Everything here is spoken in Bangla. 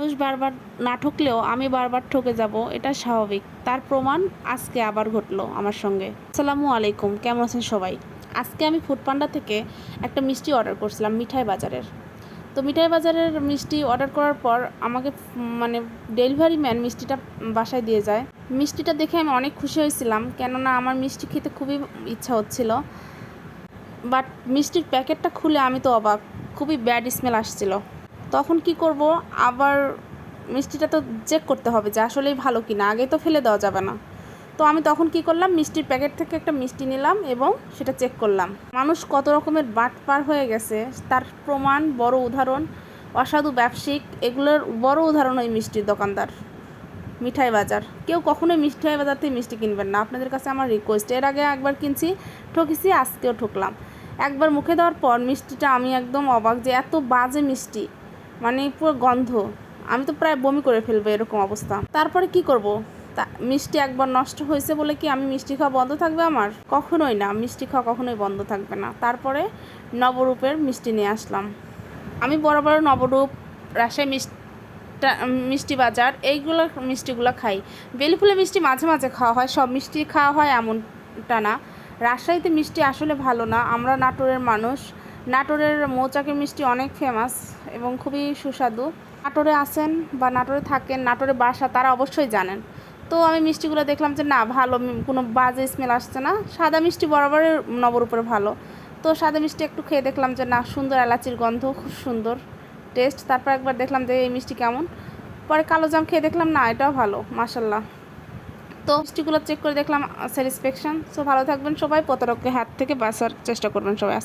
মানুষ বারবার না ঠকলেও আমি বারবার ঠকে যাব, এটা স্বাভাবিক। তার প্রমাণ আজকে আবার ঘটলো আমার সঙ্গে। আসসালামু আলাইকুম, কেমন আছেন সবাই? আজকে আমি ফুডপান্ডা থেকে একটা মিষ্টি অর্ডার করছিলাম মিঠাই বাজারের। তো মিঠাই বাজারের মিষ্টি অর্ডার করার পর আমাকে মানে ডেলিভারি ম্যান মিষ্টিটা বাসায় দিয়ে যায়। মিষ্টিটা দেখে আমি অনেক খুশি হয়েছিলাম, কেননা আমার মিষ্টি খেতে খুবই ইচ্ছা হচ্ছিল। বাট মিষ্টির প্যাকেটটা খুলে আমি তো অবাক, খুবই ব্যাড স্মেল আসছিল। তখন কি করব, আবার মিষ্টিটা তো চেক করতে হবে যে আসলেই ভালো কিনা, আগে তো ফেলে দেওয়া যাবে না। তো আমি তখন কি করলাম, মিষ্টির প্যাকেট থেকে একটা মিষ্টি নিলাম এবং সেটা চেক করলাম। মানুষ কত রকমের বাটপার হয়ে গেছে তার প্রমাণ, বড় উদাহরণ। অসাধু ব্যবসায়িক, এগুলোর বড় উদাহরণ ওই মিষ্টির দোকানদার। মিঠাই বাজার, কেউ কখনোই মিঠাই বাজার থেকে মিষ্টি কিনবেন না, আপনাদের কাছে আমার রিকোয়েস্ট। এর আগে একবার কিনছি, ঠকেছি, আজকেও ঠকলাম। একবার মুখে দেওয়ার পর মিষ্টিটা আমি একদম অবাক যে এত বাজে মিষ্টি, মানে পুরো গন্ধ, আমি তো প্রায় বমি করে ফেলবো এরকম অবস্থা। তারপরে কি করব, তা মিষ্টি একবার নষ্ট হয়েছে বলে কি আমি মিষ্টি খাওয়া বন্ধ থাকবে? আমার কখনোই না, মিষ্টি খাওয়া কখনোই বন্ধ থাকবে না। তারপরে নবরূপের মিষ্টি নিয়ে আসলাম। আমি বরাবর নবরূপ, রাজশাহী মিষ্টি বাজার, এইগুলো মিষ্টিগুলো খাই। বেলফুলের মিষ্টি মাঝে মাঝে খাওয়া হয়, সব মিষ্টি খাওয়া হয় এমনটা না। রাজশাহীতে মিষ্টি আসলে ভালো না। আমরা নাটোরের মানুষ, নাটোরের মৌচাকের মিষ্টি অনেক ফেমাস এবং খুবই সুস্বাদু। নাটোরে আছেন বা নাটোরে থাকেন, নাটোরে বাসা, তারা অবশ্যই জানেন। তো আমি মিষ্টিগুলো দেখলাম যে না, ভালো, কোনো বাজে স্মেল আসছে না। সাদা মিষ্টি বরাবরের নবরূপের ভালো। তো সাদা মিষ্টি একটু খেয়ে দেখলাম যে না, সুন্দর, এলাচির গন্ধ, খুব সুন্দর টেস্ট। তারপর একবার দেখলাম যে এই মিষ্টি কেমন। পরে কালো জাম খেয়ে দেখলাম না, এটাও ভালো, মাশাল্লাহ। তো মিষ্টিগুলো চেক করে দেখলাম স্যাটিসফ্যাকশন। সো ভালো থাকবেন সবাই, প্রতারকের হাত থেকে বাঁচার চেষ্টা করবেন সবাই।